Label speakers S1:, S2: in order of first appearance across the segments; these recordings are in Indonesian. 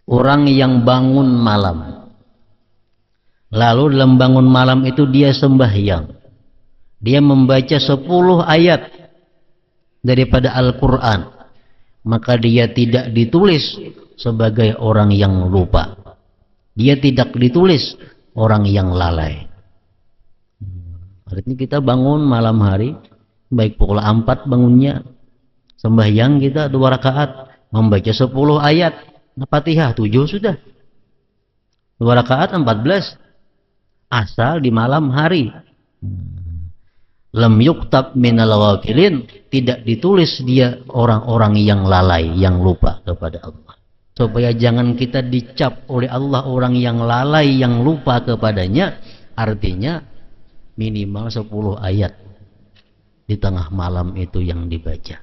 S1: orang yang bangun malam, lalu dalam bangun malam itu dia sembahyang, dia membaca 10 ayat daripada Al-Quran, maka dia tidak ditulis sebagai orang yang lupa, dia tidak ditulis orang yang lalai. Artinya kita bangun malam hari, baik pukul 4 bangunnya, sembahyang kita 2 rakaat, membaca 10 ayat, Fatihah 7 sudah, 2 rakaat 14, asal di malam hari. Lam yuktab minal ghafilin, tidak ditulis dia orang-orang yang lalai, yang lupa kepada Allah. Supaya jangan kita dicap oleh Allah orang yang lalai, yang lupa kepadanya, artinya minimal 10 ayat di tengah malam itu yang dibaca.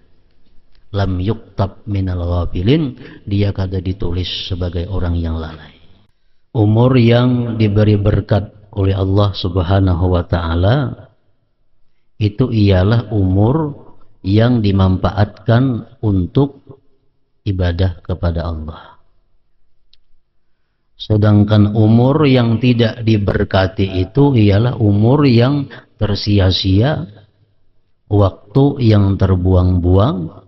S1: Lam yuktab minal ghafilin, dia kada ditulis sebagai orang yang lalai. Umur yang diberi berkat oleh Allah Subhanahu wa ta'ala itu ialah umur yang dimanfaatkan untuk ibadah kepada Allah. Sedangkan umur yang tidak diberkati itu ialah umur yang tersia-sia, waktu yang terbuang-buang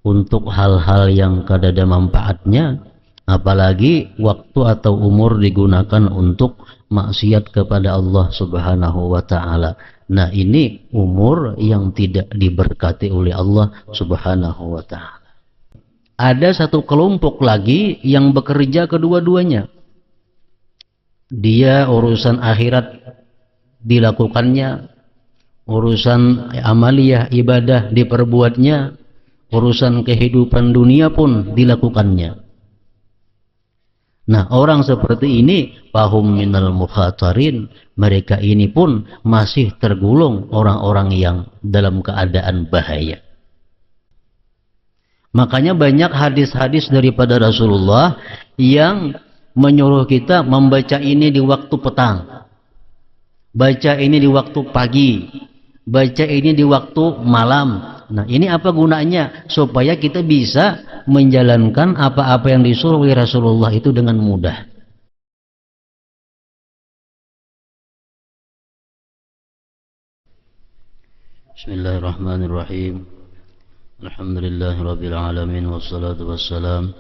S1: untuk hal-hal yang kada ada manfaatnya, apalagi waktu atau umur digunakan untuk maksiat kepada Allah Subhanahu wa ta'ala. Nah, ini umur yang tidak diberkati oleh Allah Subhanahu wa ta'ala. Ada satu kelompok lagi yang bekerja kedua-duanya. Dia urusan akhirat dilakukannya, urusan amaliyah ibadah diperbuatnya, urusan kehidupan dunia pun dilakukannya. Nah, orang seperti ini fahum minal mukhatarin, mereka ini pun masih tergolong orang-orang yang dalam keadaan bahaya. Makanya banyak hadis-hadis daripada Rasulullah yang menyuruh kita membaca ini di waktu petang, baca ini di waktu pagi, baca ini di waktu malam. Nah, ini apa gunanya? Supaya kita bisa menjalankan apa-apa yang disuruh oleh Rasulullah itu dengan mudah. Bismillahirrahmanirrahim. Alhamdulillahirabbil alamin, wassalatu wassalam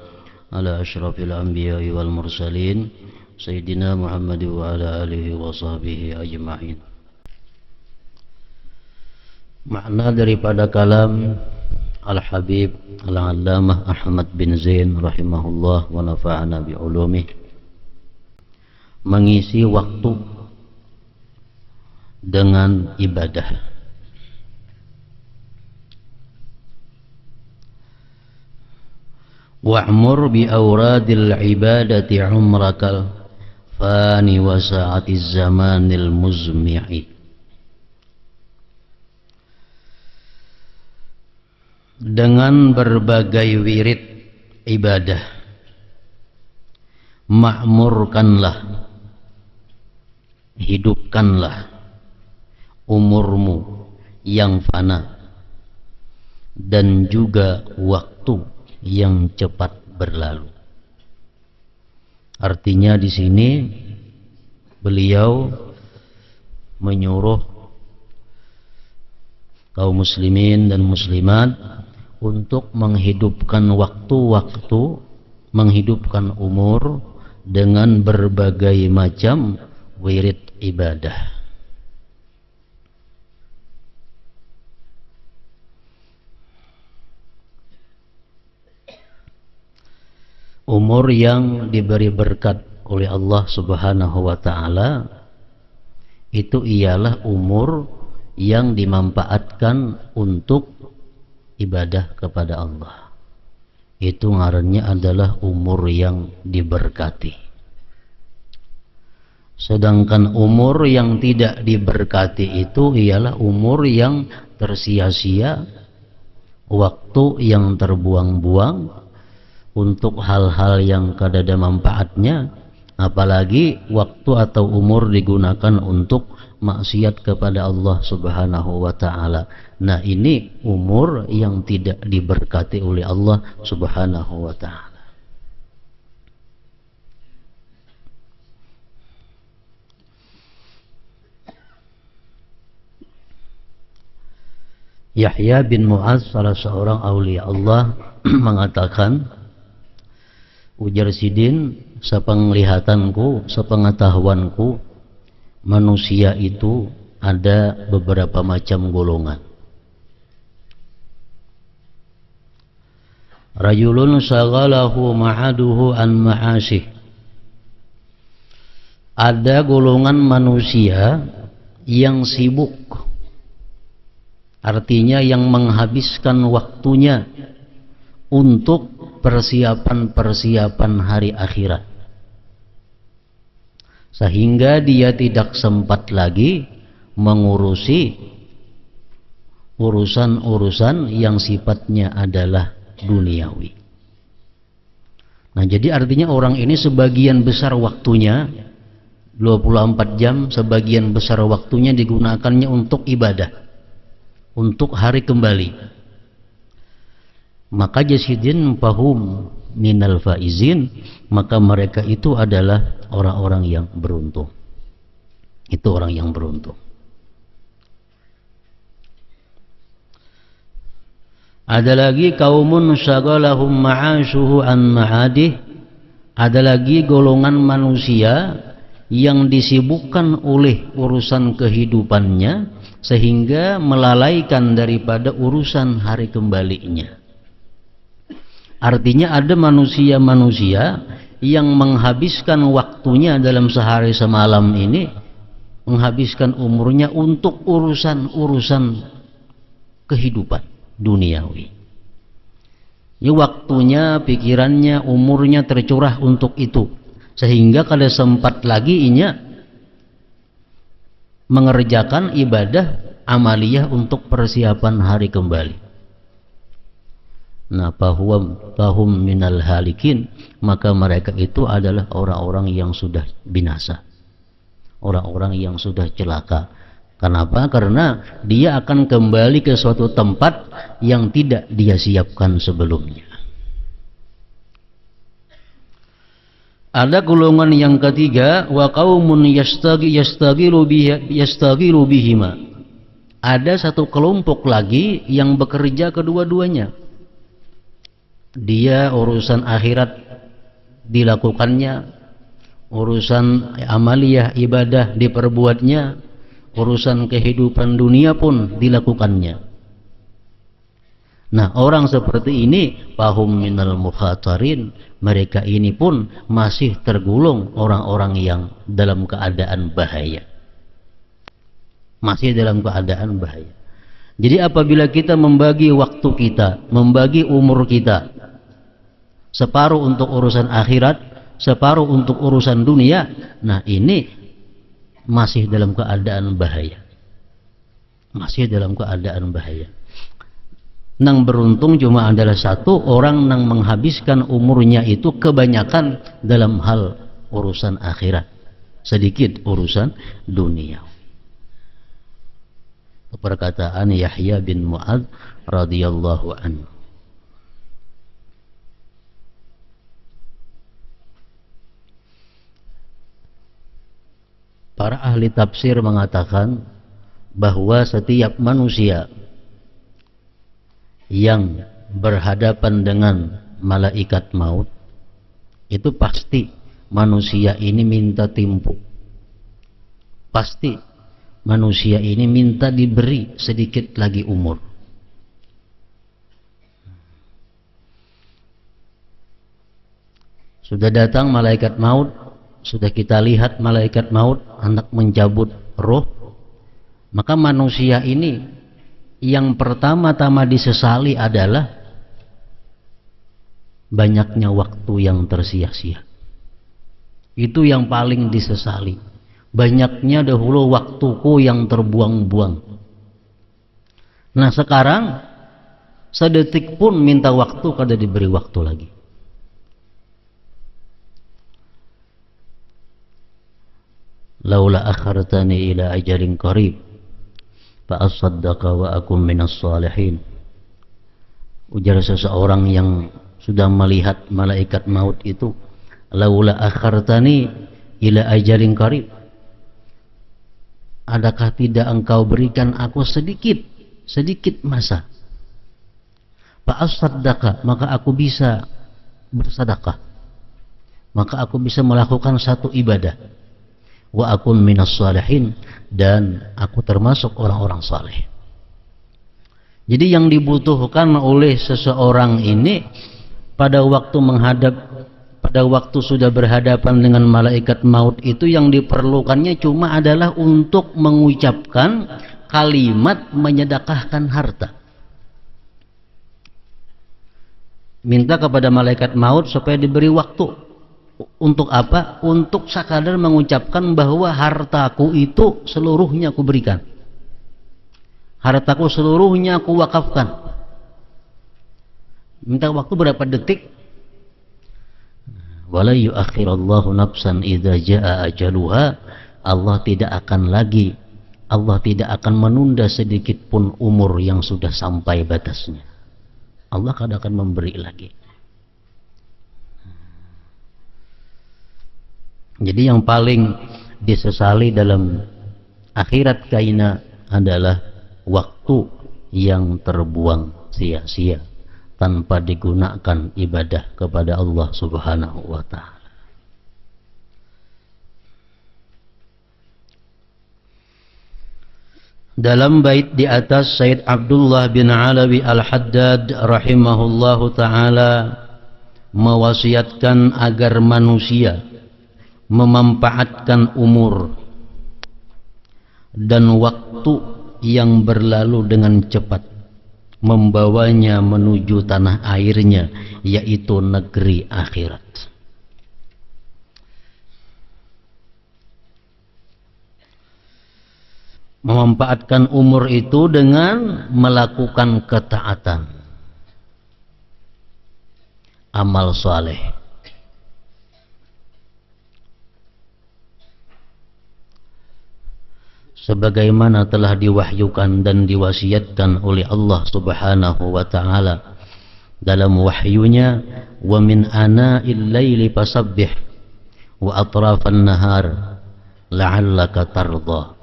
S1: ala asyrafil anbiya'i wal mursalin sayyidina Muhammad wa ala alihi wa sahbihi ajma'in. Makna daripada kalam Al-Habib Al-Allamah Ahmad bin Zain rahimahullah wa nafa'ana bi'ulumih, mengisi waktu dengan ibadah. Wa'mur bi awradil ibadati umrakal fani wa sa'atiz zamanil muzmi'i. Dengan berbagai wirid ibadah, makmurkanlah, hidupkanlah umurmu yang fana dan juga waktu yang cepat berlalu. Artinya di sini beliau menyuruh kaum muslimin dan muslimat untuk menghidupkan waktu-waktu, menghidupkan umur dengan berbagai macam wirid ibadah. Umur yang diberi berkat oleh Allah Subhanahu wa ta'ala itu ialah umur yang dimanfaatkan untuk ibadah kepada Allah. Itu ngarannya adalah umur yang diberkati. Sedangkan umur yang tidak diberkati itu ialah umur yang tersia-sia, waktu yang terbuang-buang untuk hal-hal yang kada ada manfaatnya, apalagi waktu atau umur digunakan untuk maksiat kepada Allah Subhanahu wa ta'ala. Nah, ini umur yang tidak diberkati oleh Allah Subhanahu wa ta'ala. Yahya bin Mu'adz, salah seorang aulia Allah, mengatakan, ujar Sidin, sepenglihatanku, sepengetahuanku, manusia itu ada beberapa macam golongan. Rajulun shaghalahu ma'aduhu an ma'asih. Ada golongan manusia yang sibuk, artinya yang menghabiskan waktunya untuk persiapan-persiapan hari akhirat, sehingga dia tidak sempat lagi mengurusi urusan-urusan yang sifatnya adalah duniawi. Nah, jadi artinya orang ini sebagian besar waktunya, 24 jam, sebagian besar waktunya digunakannya untuk ibadah, untuk hari kembali. Maka jasidin fahum minal faizin, maka mereka itu adalah orang-orang yang beruntung. Itu orang yang beruntung. Ada lagi kaumun syagalahum ma'ashuhu an ma'adih. Ada lagi golongan manusia yang disibukkan oleh urusan kehidupannya sehingga melalaikan daripada urusan hari kembalinya. Artinya ada manusia-manusia yang menghabiskan waktunya dalam sehari semalam ini, menghabiskan umurnya untuk urusan-urusan kehidupan duniawi. Ini waktunya, pikirannya, umurnya tercurah untuk itu, sehingga kada sempat lagi inya mengerjakan ibadah amaliyah untuk persiapan hari kembali. Nah, fahum minal halikin, maka mereka itu adalah orang-orang yang sudah binasa, orang-orang yang sudah celaka. Kenapa? Karena dia akan kembali ke suatu tempat yang tidak dia siapkan sebelumnya. Ada golongan yang ketiga, wa qaumun yastagilu bihima. Ada satu kelompok lagi yang bekerja kedua-duanya. Dia urusan akhirat dilakukannya, urusan amaliyah ibadah diperbuatnya, urusan kehidupan dunia pun dilakukannya. Nah, orang seperti ini fahum minal mukhatarin, mereka ini pun masih tergolong orang-orang yang dalam keadaan bahaya. Masih dalam keadaan bahaya. Jadi apabila kita membagi waktu kita, membagi umur kita, separuh untuk urusan akhirat, separuh untuk urusan dunia, nah ini masih dalam keadaan bahaya. Masih dalam keadaan bahaya. Nang beruntung cuma adalah satu orang nang menghabiskan umurnya itu kebanyakan dalam hal urusan akhirat, sedikit urusan dunia. Perkataan Yahya bin Mu'adz radhiyallahu anhu. Para ahli tafsir mengatakan bahwa setiap manusia yang berhadapan dengan malaikat maut itu pasti manusia ini minta timpu. Pasti manusia ini minta diberi sedikit lagi umur. Sudah datang malaikat maut, sudah kita lihat malaikat maut hendak mencabut roh, maka manusia ini yang pertama-tama disesali adalah banyaknya waktu yang tersia-sia. Itu yang paling disesali. Banyaknya dahulu waktuku yang terbuang-buang. Nah, sekarang sedetik pun minta waktu kada diberi waktu lagi. Laula akhartani ila ajalin qarib fa asaddaqa wa akum minas salihin. Ujar seseorang yang sudah melihat malaikat maut itu, laula akhartani ila ajalin qarib, adakah tidak engkau berikan aku sedikit sedikit masa. Fa'asaddaka, maka aku bisa bersedekah, maka aku bisa melakukan satu ibadah. Wa akun minas salihin, dan aku termasuk orang-orang saleh. Jadi yang dibutuhkan oleh seseorang ini pada waktu sudah berhadapan dengan malaikat maut itu, yang diperlukannya cuma adalah untuk mengucapkan kalimat menyedekahkan harta. Minta kepada malaikat maut supaya diberi waktu. Untuk apa? Untuk sekadar mengucapkan bahwa hartaku itu seluruhnya aku berikan, hartaku seluruhnya aku wakafkan. Minta waktu berapa detik? Wala yu'akhirallahu nafsan idza jaa ajaluha. Allah tidak akan menunda sedikit pun umur yang sudah sampai batasnya. Allah akan memberi lagi. Jadi yang paling disesali dalam akhirat kaina adalah waktu yang terbuang sia-sia tanpa digunakan ibadah kepada Allah Subhanahu wa ta'ala. Dalam bait di atas, Sayyid Abdullah bin Alawi Al-Haddad rahimahullahu ta'ala mewasiatkan agar manusia memanfaatkan umur dan waktu yang berlalu dengan cepat, membawanya menuju tanah airnya, yaitu negeri akhirat. Memanfaatkan umur itu dengan melakukan ketaatan, amal saleh. Sebagaimana telah diwahyukan dan diwasiatkan oleh Allah Subhanahu wa ta'ala dalam wahyunya, wa min ana'il laili fasabbih wa atrafan nahar la'allaka tardha.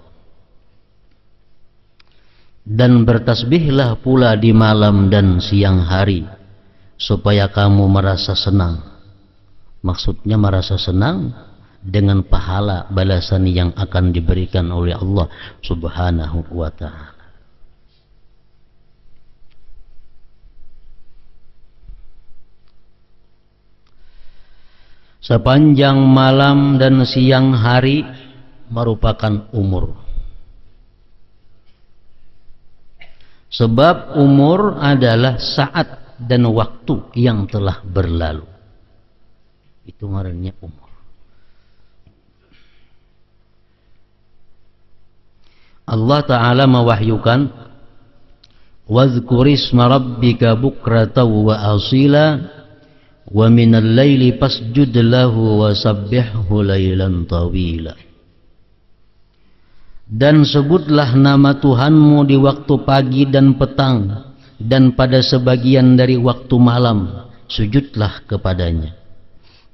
S1: Dan bertasbihlah pula di malam dan siang hari supaya kamu merasa senang. Maksudnya merasa senang dengan pahala balasan yang akan diberikan oleh Allah Subhanahu wa ta'ala. Sepanjang malam dan siang hari merupakan umur. Sebab umur adalah saat dan waktu yang telah berlalu. Itu ngarannya umur. Allah Ta'ala mewahyukan, wazkurisma rabbika bukratan wa asila wa minal laili fasjud lahu wa sabbihhu laylan tawila. Dan sebutlah nama Tuhanmu di waktu pagi dan petang, dan pada sebagian dari waktu malam sujudlah kepadanya,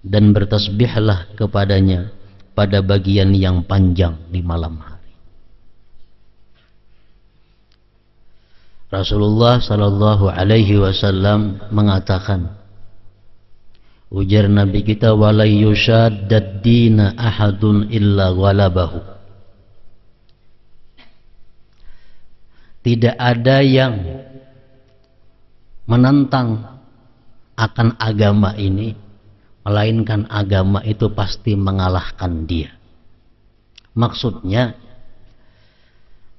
S1: dan bertasbihlah kepadanya pada bagian yang panjang di malam hari. Rasulullah sallallahu alaihi wasallam mengatakan, ujar Nabi kita, wala yushaddad dina ahadun illa ghalabahu. Tidak ada yang menentang akan agama ini, melainkan agama itu pasti mengalahkan dia. Maksudnya,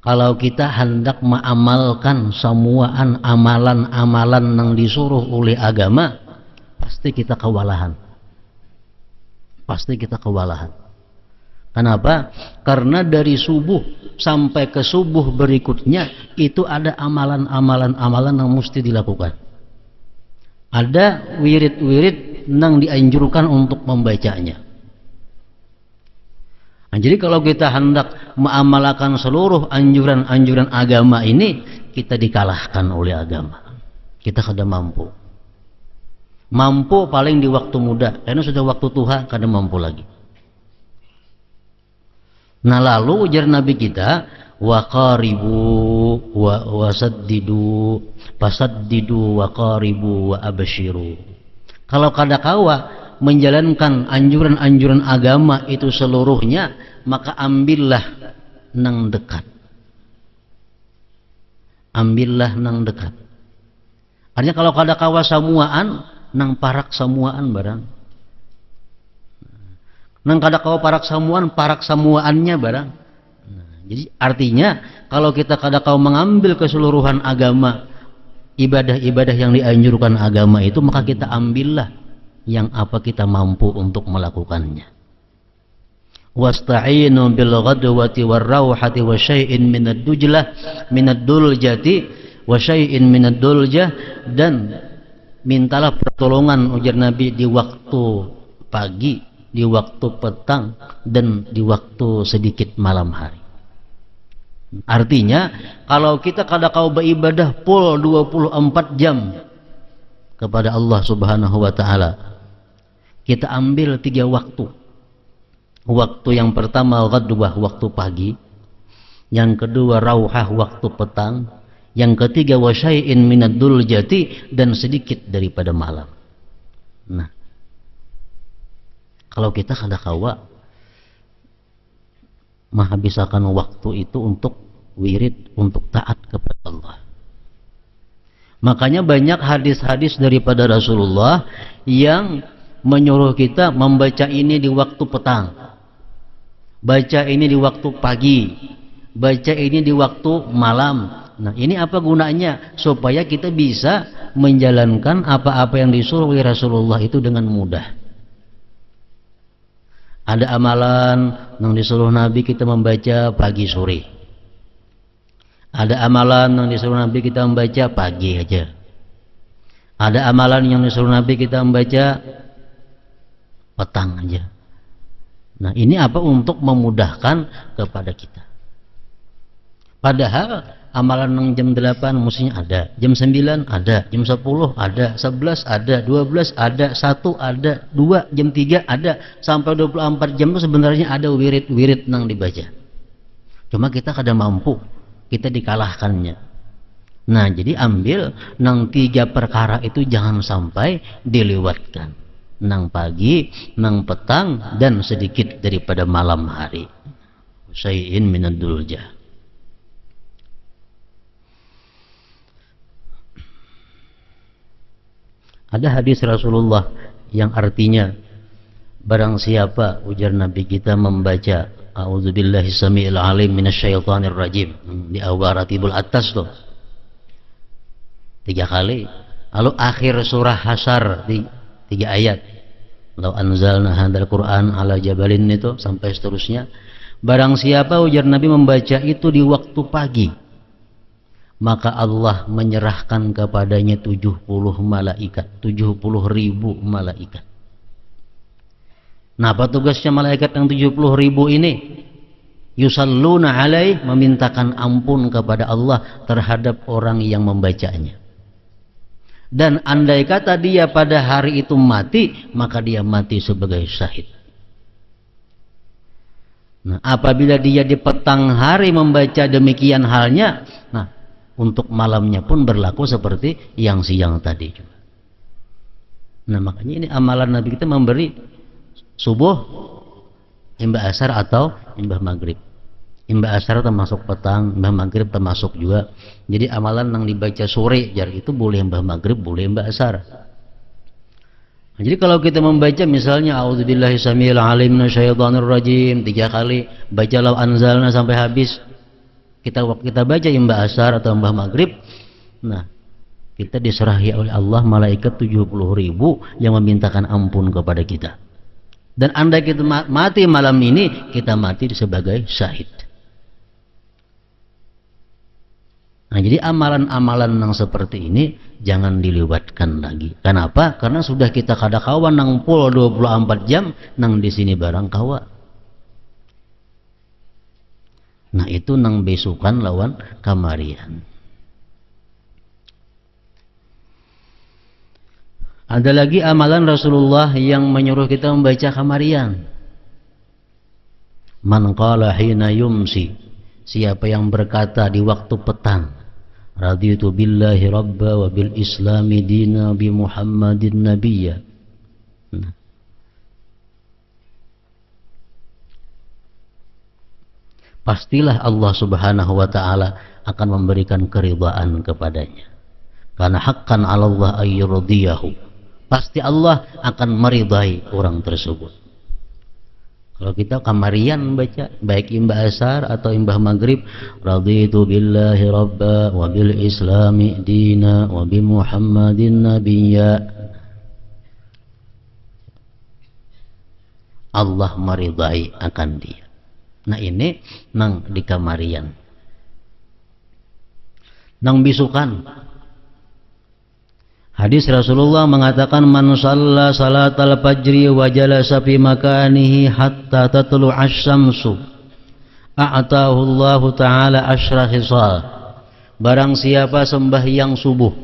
S1: kalau kita hendak mengamalkan semua amalan-amalan yang disuruh oleh agama, pasti kita kewalahan. Pasti kita kewalahan. Kenapa? Karena dari subuh sampai ke subuh berikutnya itu ada amalan-amalan yang mesti dilakukan. Ada wirid-wirid yang dianjurkan untuk membacanya. Nah, jadi kalau kita hendak mengamalkan seluruh anjuran-anjuran agama ini, kita dikalahkan oleh agama. Kita kada mampu. Mampu paling di waktu muda, karena sudah waktu tua kada mampu lagi. Nah lalu ujar Nabi kita, wa qaribu wa saddidu fasaddidu wa qaribu wa abshiru. Kalau kadakawa menjalankan anjuran-anjuran agama itu seluruhnya, maka ambillah nang dekat. Ambillah nang dekat. Artinya kalau kadakawa samuaan, nang parak samuaan barang. Nang kadakawa parak samuaannya barang. Jadi artinya kalau kita kadakawa mengambil keseluruhan agama, ibadah-ibadah yang dianjurkan agama itu, maka kita ambillah yang apa kita mampu untuk melakukannya. Wasta'inu bil ghadwati war rauhati wa syai'in minad duljati wa syai'in minad duljah, dan mintalah pertolongan ujar Nabi di waktu pagi, di waktu petang, dan di waktu sedikit malam hari. Artinya kalau kita kadakau beribadah full 24 jam kepada Allah Subhanahu wa taala, kita ambil 3 waktu. Waktu yang pertama ghadwah, waktu pagi, yang kedua rauhah, waktu petang, yang ketiga wasyai'in minad duljati, dan sedikit daripada malam. Nah, kalau kita kadakawa menghabiskan waktu itu untuk wirid, untuk taat kepada Allah. Makanya banyak hadis-hadis daripada Rasulullah yang menyuruh kita membaca ini di waktu petang, baca ini di waktu pagi, baca ini di waktu malam. Nah, ini apa gunanya? Supaya kita bisa menjalankan apa-apa yang disuruh oleh Rasulullah itu dengan mudah. Ada amalan yang disuruh Nabi kita membaca pagi sore. Ada amalan yang disuruh Nabi kita membaca pagi aja. Ada amalan yang disuruh Nabi kita membaca petang aja. Nah, ini apa? Untuk memudahkan kepada kita. Padahal amalan yang jam 8 mestinya ada, jam 9 ada, jam 10 ada, 11 ada, 12 ada, 1 ada, 2, jam 3 ada, sampai 24 jam itu sebenarnya ada wirid-wirid yang dibaca. Cuma kita kada mampu, kita dikalahkannya. Nah, jadi ambil nang 3 perkara itu jangan sampai dilewatkan. Nang pagi, nang petang, dan sedikit daripada malam hari. Syai'in minad duljah. Ada hadis Rasulullah yang artinya barang siapa, ujar Nabi kita, membaca a'udzubillahi samiil alim minasyaitonir rajim di awal ratibul atas tuh 3 kali, lalu akhir surah Hasyr 3 ayat, law anzalna hadzal Qur'an ala jabalin, itu sampai seterusnya. Barang siapa, ujar Nabi, membaca itu di waktu pagi, maka Allah menyerahkan kepadanya 70 malaikat, 70.000 malaikat. Nah, apa tugasnya malaikat yang 70.000 ini? Yusalluna alaih, memintakan ampun kepada Allah terhadap orang yang membacanya. Dan andai kata dia pada hari itu mati, maka dia mati sebagai syahid. Nah, apabila dia di petang hari membaca demikian halnya, nah, untuk malamnya pun berlaku seperti yang siang tadi juga. Nah, makanya ini amalan Nabi kita memberi subuh, imbah asar atau imbah maghrib. Imbah asar termasuk petang, imbah maghrib termasuk juga. Jadi amalan yang dibaca sore jar itu boleh imbah maghrib, boleh imbah asar. Nah, jadi kalau kita membaca misalnya a'udzubillahi samiil alim minasyaitonir rajim 3 kali, baca law anzalna sampai habis. Kita baca imbah asar atau imbah maghrib, nah, kita diserahi oleh Allah malaikat 70.000 yang memintakan ampun kepada kita. Dan andai kita mati malam ini, kita mati sebagai syahid. Nah, jadi amalan-amalan yang seperti ini jangan dilewatkan lagi. Kenapa? Karena sudah kita kada kawan nang pul 24 jam nang di sini barang kawa. Nah, itu nang besukan lawan kamarian. Ada lagi amalan Rasulullah yang menyuruh kita membaca kamarian. Man qala hina yumsi siapa yang berkata di waktu petang, raditu billahi rabba wa bil islami dina bi Muhammadin nabiyya. Nah, pastilah Allah Subhanahu wa taala akan memberikan keridhaan kepadanya. Karena haqqan 'ala Allah ayyurdiyahu. Pasti Allah akan meridai orang tersebut. Kalau kita kamarian baca, baik imbah asar atau imbah maghrib, raditu billahi rabba wa bil islami dina wa bi Muhammadin nabiyya. Allah meridai akan dia. Nah ini nang di kamarian. Nang bisukan. Hadis Rasulullah mengatakan man shalla salatal fajri wa jalasa fi makanihi hatta tatlu asy-syamsu a'tahu Allah taala asyra khisal. Barang siapa sembahyang subuh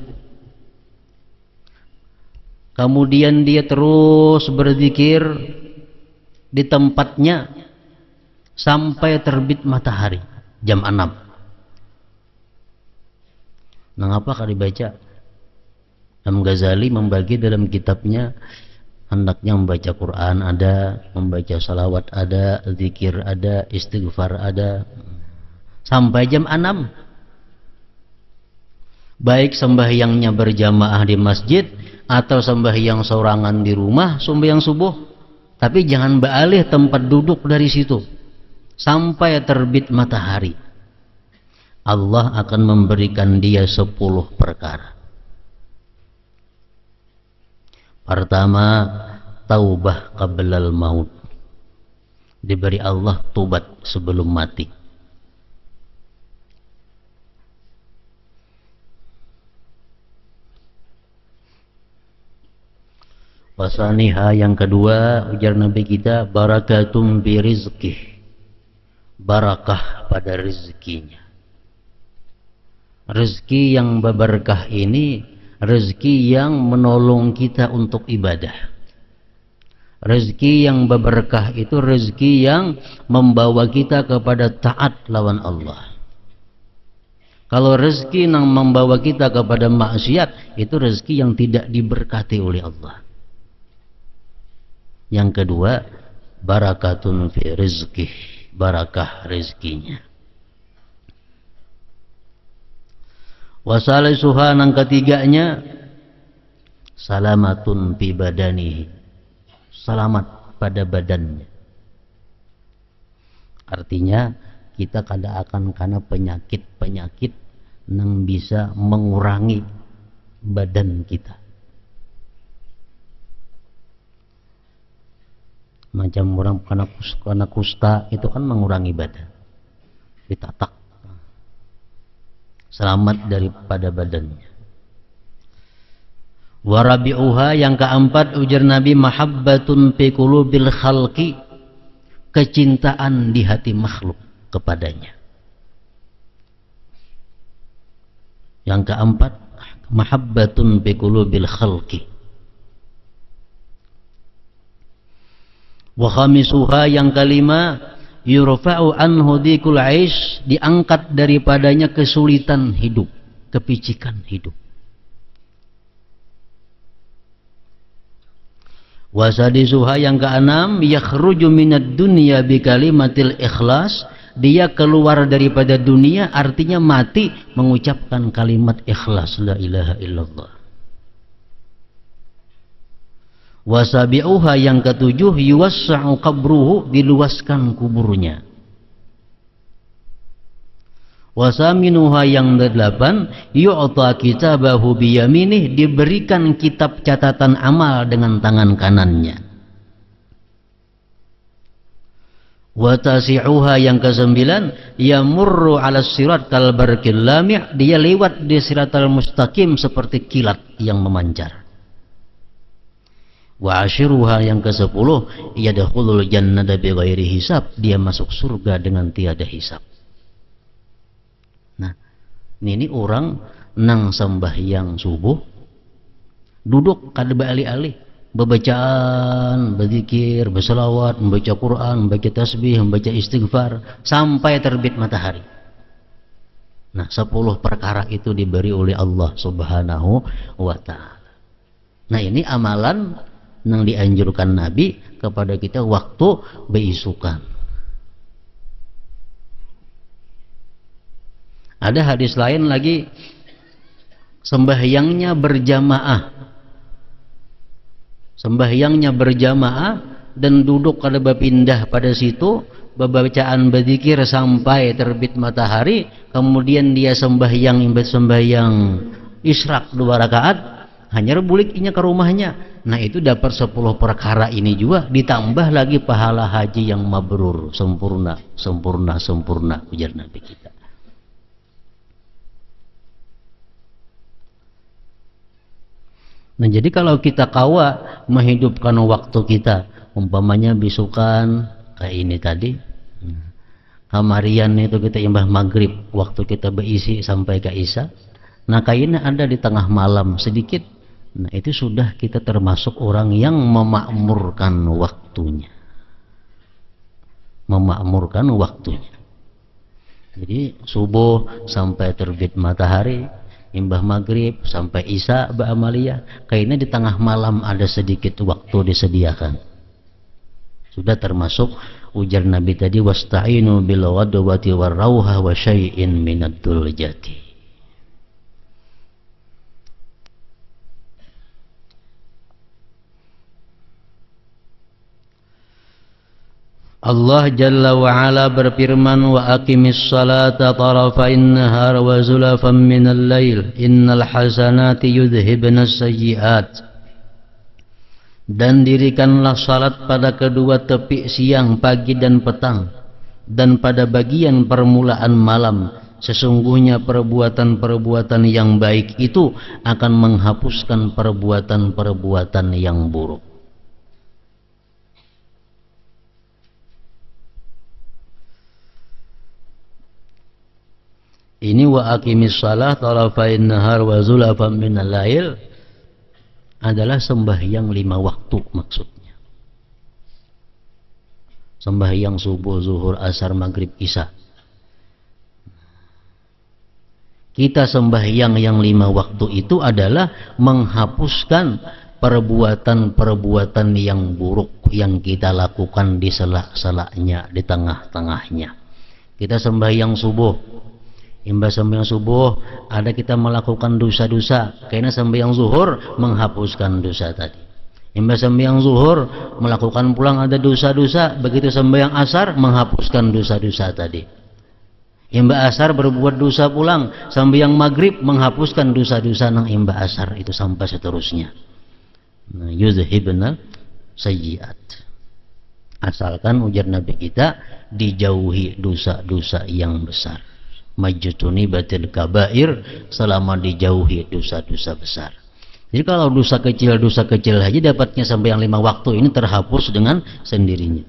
S1: kemudian dia terus berzikir di tempatnya sampai terbit matahari jam 6. Nah, apa kalau dibaca? Imam Ghazali membagi dalam kitabnya, hendaknya membaca Quran ada, membaca salawat ada, zikir ada, istighfar ada, sampai jam 6. Baik sembahyangnya berjamaah di masjid atau sembahyang sorangan di rumah, sembahyang subuh, tapi jangan beralih tempat duduk dari situ sampai terbit matahari. Allah akan memberikan dia 10 perkara. Pertama, taubah qablal maut. Diberi Allah tobat sebelum mati. Wasaniha yang kedua, ujar Nabi kita, barakatum bi rizqih. Barakah pada rezekinya. Rezeki yang berberkah ini rezeki yang menolong kita untuk ibadah. Rezeki yang berberkah itu rezeki yang membawa kita kepada taat lawan Allah. Kalau rezeki yang membawa kita kepada maksiat, itu rezeki yang tidak diberkati oleh Allah. Yang kedua, barakatun fi rizqih, barakah rezekinya. Wasalisuha yang ketiganya, salamatun fi badanihi, selamat pada badannya. Artinya kita kada akan karena penyakit-penyakit yang bisa mengurangi badan kita. Macam orang kena kusta itu kan mengurangi badan, ditatak. Selamat daripada badannya. Warabi'uha yang keempat, ujar Nabi, mahabbatun fi qulubil khalqi, kecintaan di hati makhluk kepadanya. Yang keempat, mahabbatun fi qulubil khalqi. Wa khamisuha yang kelima, yurfa'u anhu dikul aish, diangkat daripadanya kesulitan hidup, kepicikan hidup. Wasadisuha yang keenam, yakhruju minad dunya bi kalimatil ikhlas, dia keluar daripada dunia artinya mati mengucapkan kalimat ikhlas, la ilaha illallah. Wasabi'uha yang ketujuh, yuwassa'u qabruhu, diluaskan kuburnya. Wasaminuha yang kedelapan, yu'ta kitabahu biyaminih, diberikan kitab catatan amal dengan tangan kanannya. Watasi'uha yang kesembilan, yamurru ala sirat kal barqil lami', dia lewat di siratal mustaqim seperti kilat yang memancar. Wa ashiruha yang ke-10, yadkhulul jannata bighairi hisab, dia masuk surga dengan tiada hisab. Nah, ini orang nang sembahyang subuh duduk kada alih-alih Bebacaan, berzikir, berselawat, membaca Quran, membaca tasbih, membaca istighfar sampai terbit matahari. Nah, 10 perkara itu diberi oleh Allah Subhanahu wa ta'ala. Nah, ini amalan yang dianjurkan Nabi kepada kita waktu beisukan. Ada hadis lain lagi, sembahyangnya berjamaah. Sembahyangnya berjamaah dan duduk kada berpindah pada situ, bacaan berzikir sampai terbit matahari, kemudian dia sembahyang isyraq 2 rakaat, hanya buliknya ke rumahnya. Nah, itu dapat 10 perkara ini juga, ditambah lagi pahala haji yang mabrur, sempurna ujar Nabi kita. Nah, jadi kalau kita kawa menghidupkan waktu kita, umpamanya bisukan kayak ini tadi, kamarian itu kita imbah maghrib, waktu kita berisi sampai ke isya, nah kayaknya ada di tengah malam sedikit, nah itu sudah kita termasuk orang yang memakmurkan waktunya. Jadi subuh sampai terbit matahari, imbah maghrib sampai isya ba'amaliyah, kayaknya di tengah malam ada sedikit waktu disediakan, sudah termasuk ujar Nabi tadi, wasta'inu bil ghadwati war rauha wa syai'in minad duljati. Allah Jalla wa Ala berfirman, wa aqimis salata tarafain nahar wa zulafan minal lail innal hasanati yudhibnas sayyiat. Dan dirikanlah salat pada kedua tepi siang, pagi dan petang, dan pada bagian permulaan malam. Sesungguhnya perbuatan-perbuatan yang baik itu akan menghapuskan perbuatan-perbuatan yang buruk. Ini wa aqimis shalah tarafain nahar wa zulafan minal lail adalah sembahyang 5 waktu maksudnya. Sembahyang subuh, zuhur, asar, maghrib, isya. Kita sembahyang yang 5 waktu itu adalah menghapuskan perbuatan-perbuatan yang buruk yang kita lakukan di sela-selanya, di tengah-tengahnya. Kita sembahyang subuh, imbas sembahyang subuh ada kita melakukan dosa-dosa, karena sembahyang zuhur menghapuskan dosa tadi. Imbas sembahyang zuhur melakukan pulang ada dosa-dosa, begitu sembahyang asar menghapuskan dosa-dosa tadi. Imbas asar berbuat dosa pulang, sembahyang maghrib menghapuskan dosa-dosa nang imbas asar itu sampai seterusnya. Nah, yuzhibna sayyiat. Asalkan ujar Nabi kita dijauhi dosa-dosa yang besar. Majtuni batil kabair, selama dijauhi dosa-dosa besar. Jadi kalau dosa kecil aja dapatnya sampai yang 5 waktu ini terhapus dengan sendirinya.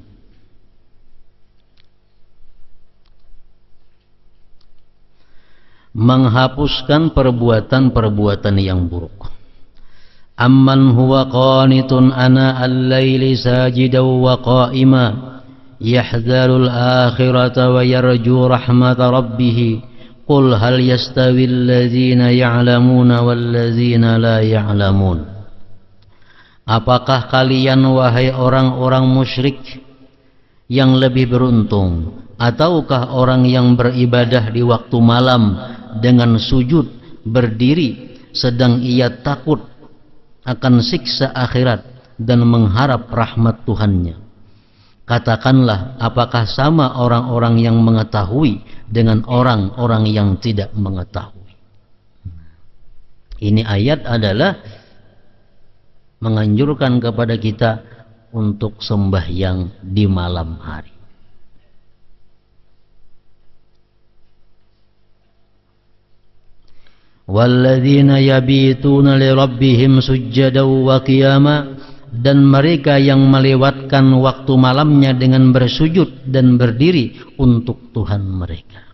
S1: Menghapuskan perbuatan-perbuatan yang buruk. Amman huwa qanitun ana al-laili sajidan wa qa'ima yahdharul akhirata wa yarju rahmata rabbih qul hal yastawi alladhina ya'lamuna walladzina la ya'lamun. Apakah kalian wahai orang-orang musyrik yang lebih beruntung, ataukah orang yang beribadah di waktu malam dengan sujud berdiri sedang ia takut akan siksa akhirat dan mengharap rahmat Tuhannya? Katakanlah, apakah sama orang-orang yang mengetahui dengan orang-orang yang tidak mengetahui? Ini ayat adalah menganjurkan kepada kita untuk sembahyang di malam hari. Walladzina yabituna li rabbihim sujjadan wa qiyama, dan mereka yang melewatkan waktu malamnya dengan bersujud dan berdiri untuk Tuhan mereka.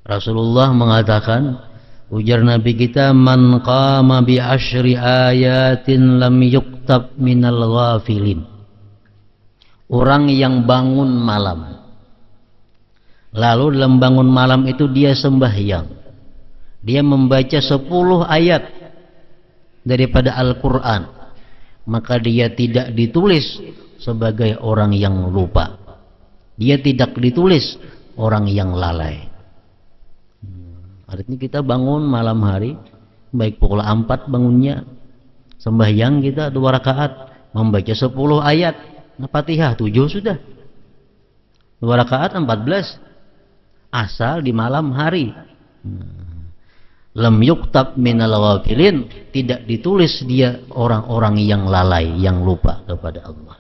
S1: Rasulullah mengatakan, Ujar Nabi kita, man qama bi asyri ayatin lam yuktab minal ghafilin. Orang yang bangun malam, lalu dalam bangun malam itu dia sembahyang, dia membaca 10 ayat daripada Al-Quran, maka dia tidak ditulis sebagai orang yang lupa, dia tidak ditulis orang yang lalai. Artinya kita bangun malam hari, baik pukul 4 bangunnya, sembahyang kita 2 rakaat, membaca 10 ayat, Fatihah 7 sudah, 2 rakaat 14, asal di malam hari. Lam yuktab minal ghafilin, tidak ditulis dia orang-orang yang lalai, yang lupa kepada Allah.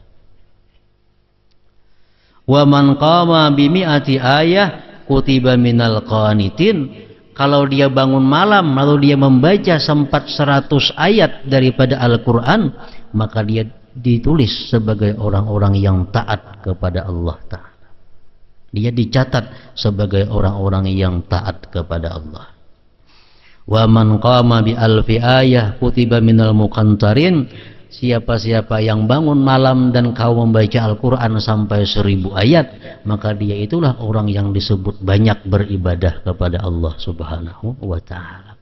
S1: Wa man qama bi mi'ati ayah kutiba minal qanitin. Kalau dia bangun malam lalu dia membaca sempat 100 ayat daripada Al-Quran, maka dia ditulis sebagai orang-orang yang taat kepada Allah Ta'ala. Dia dicatat sebagai orang-orang yang taat kepada Allah. Wa man qama bi alfi ayah kutiba minal muqantarin. Siapa-siapa yang bangun malam dan kau membaca Al-Quran sampai 1000 ayat, maka dia itulah orang yang disebut banyak beribadah kepada Allah Subhanahu wa ta'ala.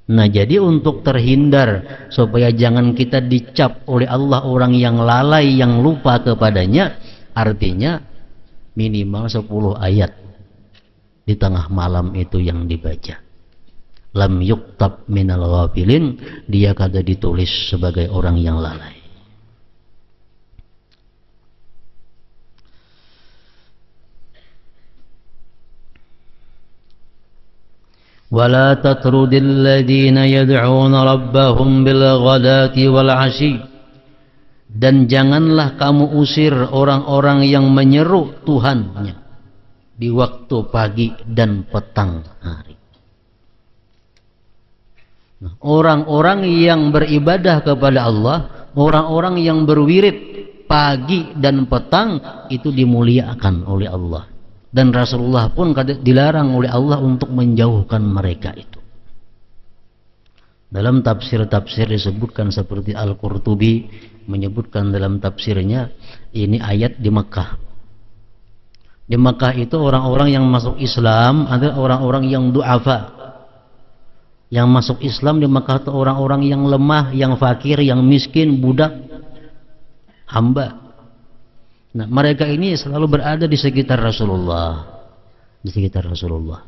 S1: Nah, jadi untuk terhindar supaya jangan kita dicap oleh Allah orang yang lalai, yang lupa kepadanya, artinya minimal 10 ayat di tengah malam itu yang dibaca. Lam yuktab minal ghafilin, dia kada ditulis sebagai orang yang lalai. Wala tatrudil ladina yad'una rabbahum bil ghadati wal 'ashi. Dan janganlah kamu usir orang-orang yang menyeru Tuhannya di waktu pagi dan petang hari. Orang-orang yang beribadah kepada Allah, orang-orang yang berwirid pagi dan petang, itu dimuliakan oleh Allah. Dan Rasulullah pun dilarang oleh Allah untuk menjauhkan mereka itu. Dalam tafsir-tafsir disebutkan seperti Al-Qurtubi menyebutkan dalam tafsirnya, ini ayat di Mekah. Di Mekah itu orang-orang yang masuk Islam adalah orang-orang yang du'afa. Yang masuk Islam di Mekah itu orang-orang yang lemah, yang fakir, yang miskin, budak, hamba. Nah, mereka ini selalu berada di sekitar Rasulullah, di sekitar Rasulullah.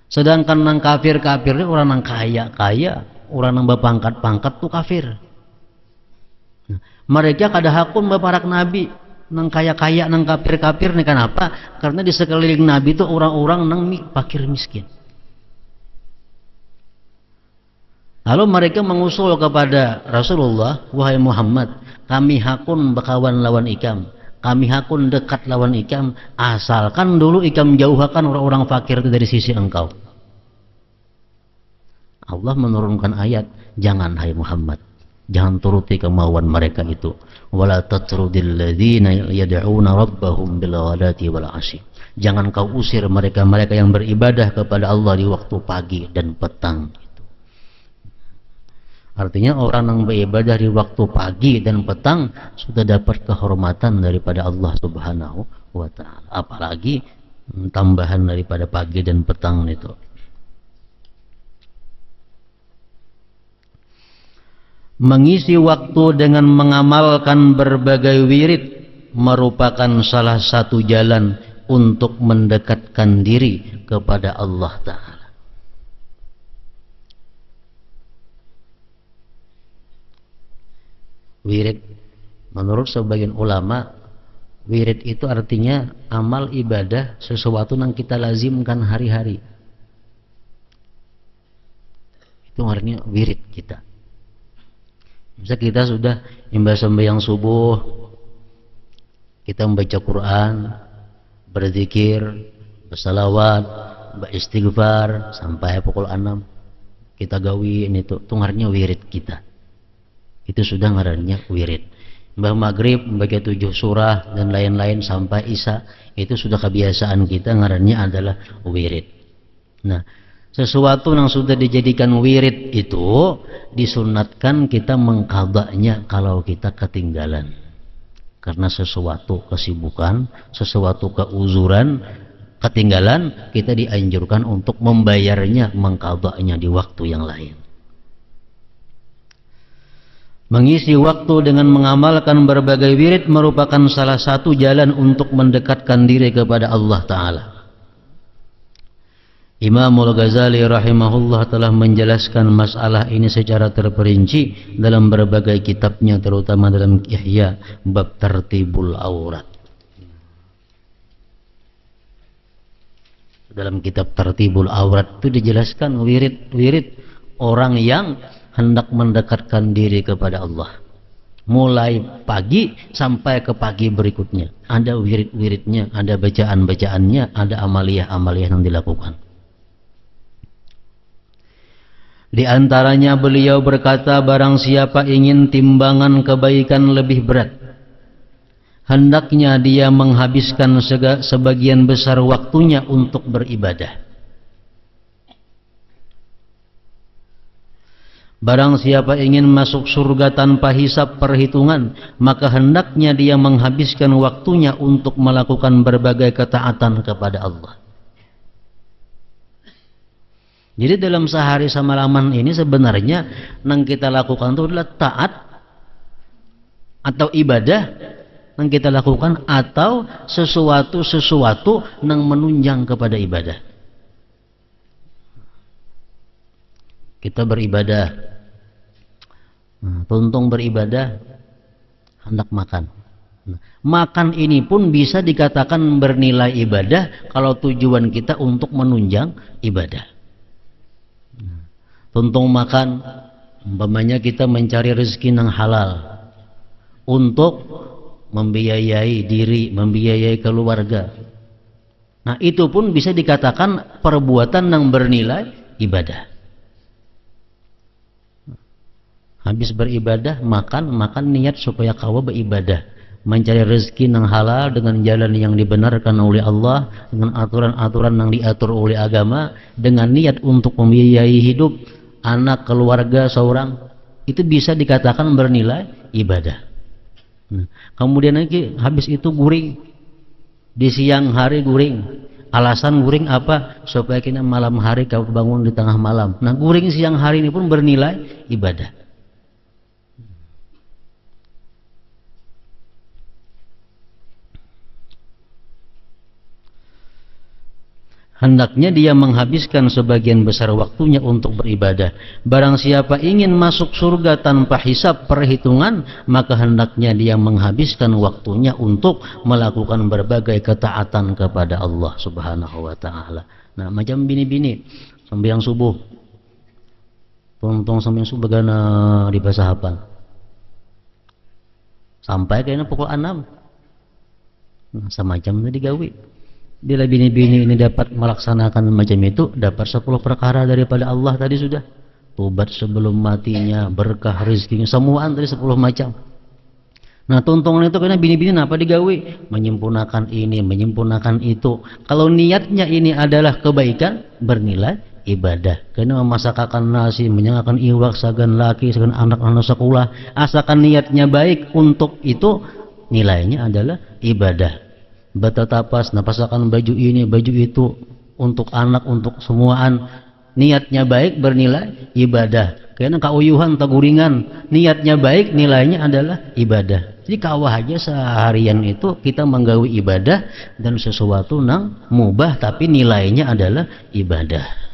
S1: Sedangkan nang kafir-kafir ini orang nang kaya-kaya, orang nang berpangkat-pangkat tuh kafir. Nah, mereka kada hakun baparak Nabi, nang kaya-kaya, nang kafir-kafir ini kenapa? Karena di sekeliling Nabi itu orang-orang nang fakir miskin. Lalu mereka mengusul kepada Rasulullah, wahai Muhammad, kami hakun bakawan lawan ikam, kami hakun dekat lawan ikam, asalkan dulu ikam jauhkan orang-orang fakir itu dari sisi engkau. Allah menurunkan ayat, jangan hai Muhammad, jangan turuti kemauan mereka itu. Wala tatrudil ladzina yad'una rabbahum bil ghadati wal 'ashi. Jangan kau usir mereka-mereka yang beribadah kepada Allah di waktu pagi dan petang. Artinya orang yang beribadah di waktu pagi dan petang sudah dapat kehormatan daripada Allah Subhanahu wa ta'ala. Apalagi tambahan daripada pagi dan petang itu. Mengisi waktu dengan mengamalkan berbagai wirid merupakan salah satu jalan untuk mendekatkan diri kepada Allah Ta'ala. Wirid, menurut sebagian ulama, wirid itu artinya amal ibadah, sesuatu yang kita lazimkan hari-hari. Itu artinya wirid kita. Bisa kita sudah sembahyang subuh, kita membaca Quran, berzikir, bersalawat, beristighfar sampai pukul 6 kita gawi ini tuh artinya wirid kita. Itu sudah ngarannya wirid. Maghrib membaca 7 surah dan lain-lain sampai Isya, itu sudah kebiasaan kita, ngarannya adalah wirid. Nah, Sesuatu yang sudah dijadikan wirid itu disunatkan kita mengqadanya kalau kita ketinggalan. Karena sesuatu kesibukan, sesuatu keuzuran, ketinggalan, kita dianjurkan untuk membayarnya, mengqadanya di waktu yang lain. Mengisi waktu dengan mengamalkan berbagai wirid merupakan salah satu jalan untuk mendekatkan diri kepada Allah Ta'ala. Imamul Ghazali rahimahullah telah menjelaskan masalah ini secara terperinci dalam berbagai kitabnya, terutama dalam Ihya bab Tartibul Aurat. Dalam kitab Tartibul Aurat itu dijelaskan wirid-wirid orang yang hendak mendekatkan diri kepada Allah. Mulai pagi sampai ke pagi berikutnya. Ada wirid-wiridnya, ada bacaan-bacaannya, ada amaliyah-amaliyah yang dilakukan. Di antaranya beliau berkata, barang siapa ingin timbangan kebaikan lebih berat, hendaknya dia menghabiskan sebagian besar waktunya untuk beribadah. Barang siapa ingin masuk surga tanpa hisab perhitungan, maka hendaknya dia menghabiskan waktunya untuk melakukan berbagai ketaatan kepada Allah. Jadi dalam sehari semalaman ini sebenarnya yang kita lakukan itu adalah taat atau ibadah yang kita lakukan, atau sesuatu yang menunjang kepada ibadah. Kita beribadah, tuntung beribadah, hendak makan. Makan ini pun bisa dikatakan bernilai ibadah kalau tujuan kita untuk menunjang ibadah. Tuntung makan, umpamanya kita mencari rezeki yang halal untuk membiayai diri, membiayai keluarga. Nah, itu pun bisa dikatakan perbuatan yang bernilai ibadah. Habis beribadah, makan niat supaya kau beribadah, mencari rezeki yang halal dengan jalan yang dibenarkan oleh Allah, dengan aturan-aturan yang diatur oleh agama, dengan niat untuk membiayai hidup anak, keluarga seorang, itu bisa dikatakan bernilai ibadah. Nah, kemudian lagi habis itu guring, di siang hari guring. Alasan guring apa? Supaya kita malam hari kau bangun di tengah malam. Nah, guring siang hari ini pun bernilai ibadah. Hendaknya dia menghabiskan sebagian besar waktunya untuk beribadah. Barang siapa ingin masuk surga tanpa hisab perhitungan, maka hendaknya dia menghabiskan waktunya untuk melakukan berbagai ketaatan kepada Allah Subhanahu wa Ta'ala. Nah, macam bini-bini sembahyang subuh, tuntung sembahyang subuh gana di bahasa apa? Sampai kayaknya pukul 6. Nah, semacam itu digawi. Bila bini-bini ini dapat melaksanakan macam itu, dapat 10 perkara daripada Allah tadi sudah. Tobat sebelum matinya, berkah rezekinya, semuaan tadi 10 macam. Nah, tuntungan itu karena bini-bini apa digawi? Menyempurnakan ini, menyempurnakan itu. Kalau niatnya ini adalah kebaikan, bernilai ibadah. Karena memasakkan nasi, menyangkakan iwak, sagan laki, sagan anak-anak sekolah, asalkan niatnya baik untuk itu, nilainya adalah ibadah. Betatapas, napasakan baju ini, baju itu, untuk anak, untuk semuaan, niatnya baik, bernilai ibadah. Karena kauyuhan, taguringan, niatnya baik, nilainya adalah ibadah. Jadi kawah aja seharian itu kita menggawi ibadah dan sesuatu yang mubah tapi nilainya adalah ibadah.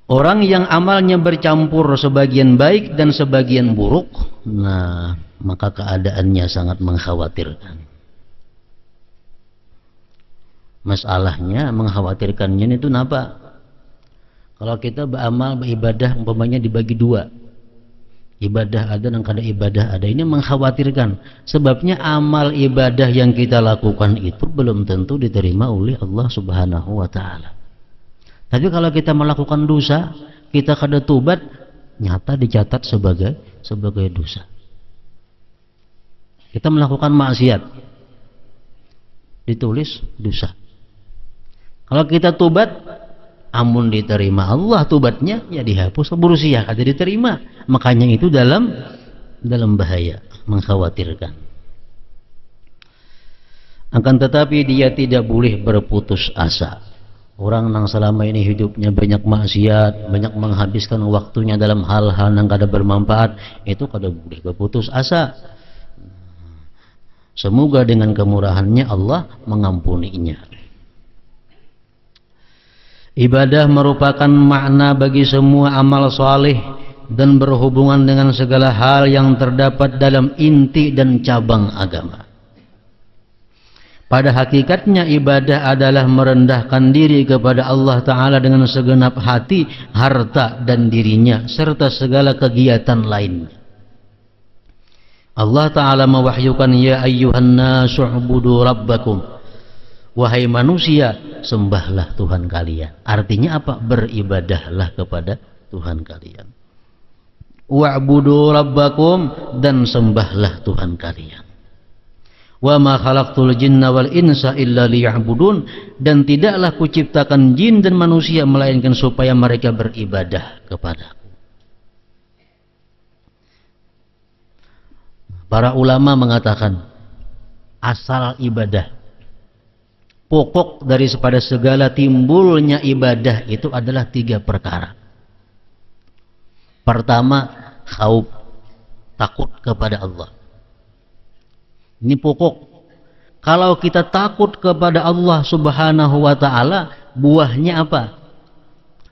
S1: Orang yang amalnya bercampur sebagian baik dan sebagian buruk, nah, maka keadaannya sangat mengkhawatirkan. Masalahnya mengkhawatirkannya itu apa? Kalau kita beramal, beribadah, umpamanya dibagi dua, ibadah ada dan kada ibadah ada, ini mengkhawatirkan. Sebabnya amal ibadah yang kita lakukan itu belum tentu diterima oleh Allah Subhanahu wa Ta'ala. Tapi kalau kita melakukan dosa, kita kada tobat, nyata dicatat sebagai dosa. Kita melakukan maksiat, ditulis dosa. Kalau kita tobat, amun diterima Allah tobatnya, ya dihapus berusia kada diterima. Makanya itu dalam bahaya, mengkhawatirkan. Akan tetapi dia tidak boleh berputus asa. Orang yang selama ini hidupnya banyak maksiat, banyak menghabiskan waktunya dalam hal-hal yang kada bermanfaat, itu kada boleh berputus asa. Semoga dengan kemurahannya Allah mengampuninya. Ibadah merupakan makna bagi semua amal saleh dan berhubungan dengan segala hal yang terdapat dalam inti dan cabang agama. Pada hakikatnya ibadah adalah merendahkan diri kepada Allah Ta'ala dengan segenap hati, harta dan dirinya serta segala kegiatan lainnya. Allah Ta'ala mewahyukan, ya ayyuhan nasu'budu rabbakum, wahai manusia, sembahlah Tuhan kalian. Artinya apa? Beribadahlah kepada Tuhan kalian. Wa'budu rabbakum, dan sembahlah Tuhan kalian. Wa ma khalaqtul jinna wal insa illa liya'budun, dan tidaklah kuciptakan jin dan manusia melainkan supaya mereka beribadah kepadaku. Para ulama mengatakan asal ibadah, pokok daripada segala timbulnya ibadah itu adalah 3 perkara. Pertama, khauf, takut kepada Allah. Ini pokok. Kalau kita takut kepada Allah Subhanahu wa ta'ala, buahnya apa?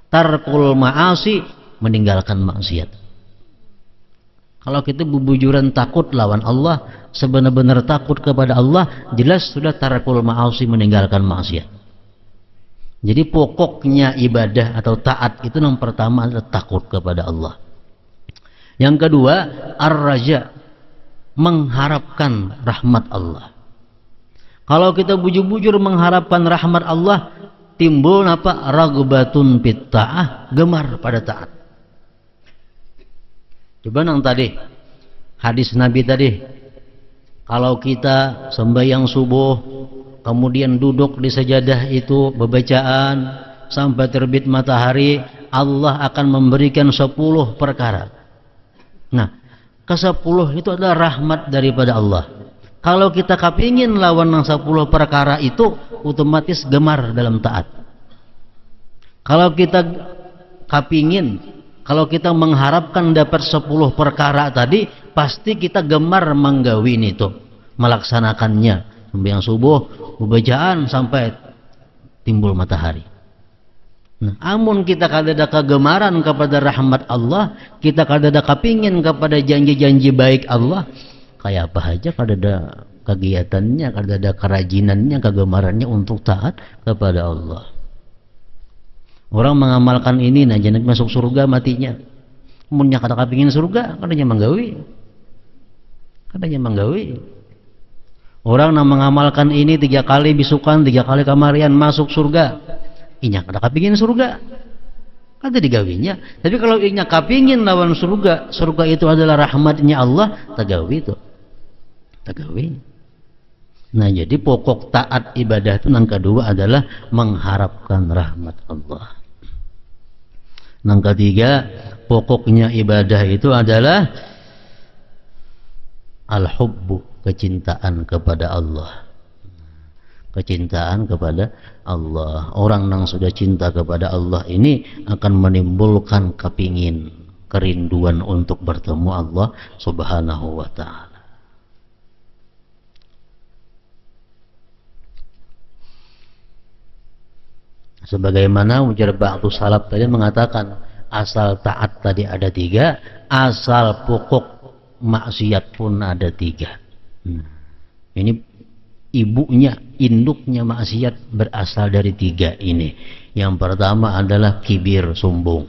S1: Tarkul ma'asi, meninggalkan maksiat. Kalau kita bubujuran takut lawan Allah, sebenar-benar takut kepada Allah, jelas sudah tarkul ma'asi, meninggalkan maksiat. Jadi pokoknya ibadah atau taat itu yang pertama adalah takut kepada Allah. Yang kedua, ar-raja, mengharapkan rahmat Allah. Kalau kita bujur-bujur mengharapkan rahmat Allah, timbul apa? Ragbatun fit ta'ah, gemar pada taat. Coba nang tadi hadis Nabi tadi, kalau kita sembahyang subuh kemudian duduk di sajadah itu bebacaan sampai terbit matahari, Allah akan memberikan 10 perkara. Nah, ke-10 itu adalah rahmat daripada Allah. Kalau kita kepingin lawan yang 10 perkara itu, otomatis gemar dalam taat. Kalau kita kepingin, kalau kita mengharapkan dapat 10 perkara tadi, pasti kita gemar menggawin itu, melaksanakannya. Sembahyang subuh, bacaan sampai timbul matahari. Nah, amun kita kada ada kegemaran kepada rahmat Allah, kita kada ada kepingin kepada janji-janji baik Allah, kayak apa aja kada ada kegiatannya, kada ada kerajinannya, kegemarannya untuk taat kepada Allah. Orang mengamalkan ini, nah jangan masuk surga matinya. Munnya kada kepingin surga, kadanya menggawi. Orang yang mengamalkan ini 3 kali bisukan, 3 kali kamarian masuk surga. Inya kada kepingin surga, kada digawinya. Tapi kalau inya kepingin lawan surga, surga itu adalah rahmatnya Allah, tagawi itu, tagawi. Nah, jadi pokok taat ibadah itu yang kedua adalah mengharapkan rahmat Allah. Yang ketiga, pokoknya ibadah itu adalah al-hubbu, kecintaan kepada Allah. Kecintaan kepada Allah. Orang yang sudah cinta kepada Allah ini akan menimbulkan kepingin, kerinduan untuk bertemu Allah Subhanahu wa ta'ala. Sebagaimana ujar ba'du salaf tadi mengatakan, asal taat tadi ada 3, asal pokok maksiat pun ada 3. Ini ibunya, induknya maksiat berasal dari 3 ini. Yang pertama adalah kibir, sombong.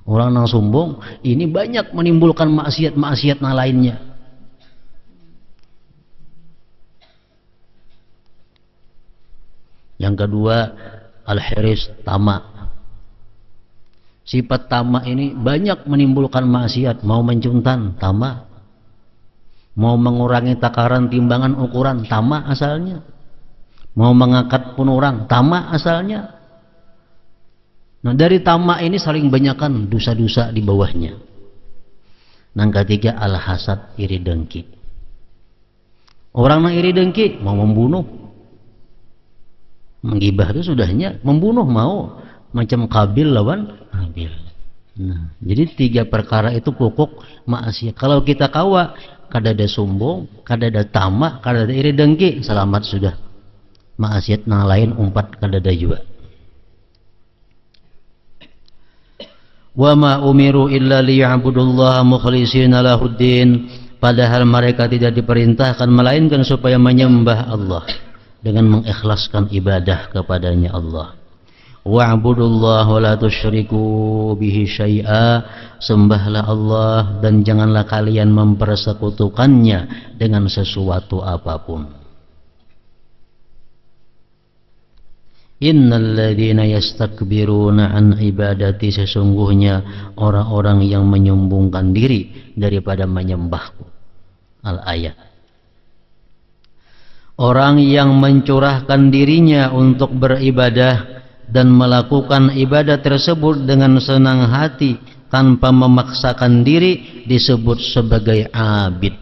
S1: Orang yang sombong ini banyak menimbulkan maksiat-maksiat yang lainnya. Yang kedua, al-hiris, tamak. Sifat tamak ini banyak menimbulkan maksiat. Mau mencuntan, tamak. Mau mengurangi takaran timbangan ukuran, tamak asalnya. Mau mengangkat pun orang, tamak asalnya. Nah, dari tamak ini saling banyakkan dosa-dosa di bawahnya. Yang ketiga, al-hasad, iri dengki. Orang yang iri dengki mau membunuh, menggibah itu sudahnya membunuh, mau macam Qabil lawan Habil. Nah, jadi 3 perkara itu pokok maksiat. Kalau kita kawa, kada ada sombong, kada ada tamak, kada ada iri dengki, selamat sudah. Maksiat yang lain umpat kada ada juga. Wa ma umiru illa liya'budullaha mukhlishina lahuddin. Padahal mereka tidak diperintahkan melainkan supaya menyembah Allah dengan mengikhlaskan ibadah kepadanya Allah. Wa'budullaha wa la tusyriku bihi syai'a. Sembahlah Allah dan janganlah kalian mempersekutukannya dengan sesuatu apapun. Innal ladzina yastakbiruna an ibadati, sesungguhnya orang-orang yang menyombongkan diri daripada menyembahku. Al-ayat. Orang yang mencurahkan dirinya untuk beribadah dan melakukan ibadah tersebut dengan senang hati tanpa memaksakan diri disebut sebagai abid.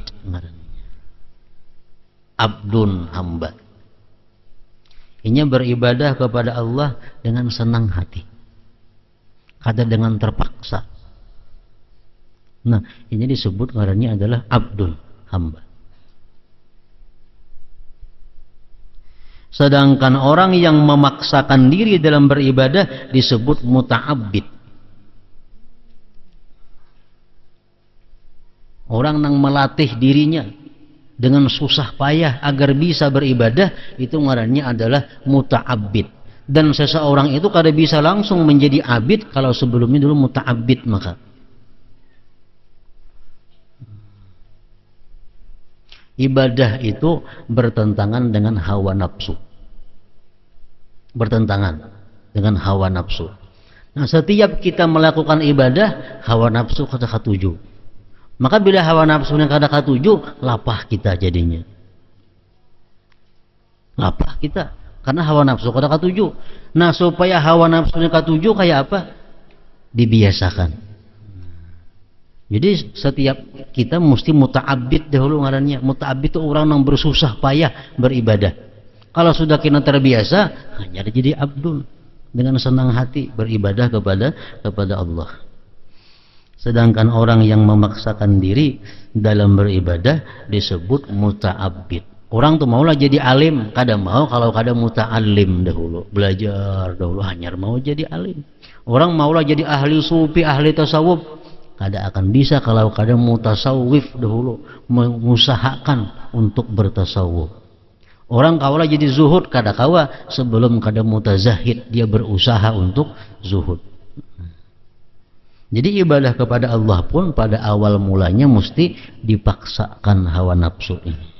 S1: Abdun, hamba. Ini beribadah kepada Allah dengan senang hati, kada dengan terpaksa. Nah, ini disebut ngarannya adalah abdul, hamba. Sedangkan orang yang memaksakan diri dalam beribadah disebut muta'abbid. Orang yang melatih dirinya dengan susah payah agar bisa beribadah, itu ngarannya adalah muta'abbid. Dan seseorang itu kada bisa langsung menjadi abid kalau sebelumnya dulu muta'abbid. Maka ibadah itu bertentangan dengan hawa nafsu. Bertentangan dengan hawa nafsu. Nah, setiap kita melakukan ibadah, hawa nafsu kada katuju. Maka bila hawa nafsu yang kada katuju, lapah kita jadinya. Lapah kita karena hawa nafsu kada katuju. Nah, supaya hawa nafsu yang katuju kayak apa? Dibiasakan. Jadi setiap kita mesti muta'abbid dahulu ngarannya. Muta'abbid itu orang yang bersusah payah beribadah. Kalau sudah kita terbiasa, hanya jadi abdul dengan senang hati beribadah kepada Allah. Sedangkan orang yang memaksakan diri dalam beribadah disebut muta'abbid. Orang tuh maulah jadi alim, kada mau kalau kada muta'alim dahulu, belajar dahulu, hanya mau jadi alim. Orang maulah jadi ahli sufi, ahli tasawuf, kada akan bisa kalau kada mutasawwif dahulu, mengusahakan untuk bertasawuf. Orang kaulah jadi zuhud, kada kawa sebelum kada mutazahid, dia berusaha untuk zuhud. Jadi ibadah kepada Allah pun pada awal mulanya mesti dipaksakan hawa nafsu ini.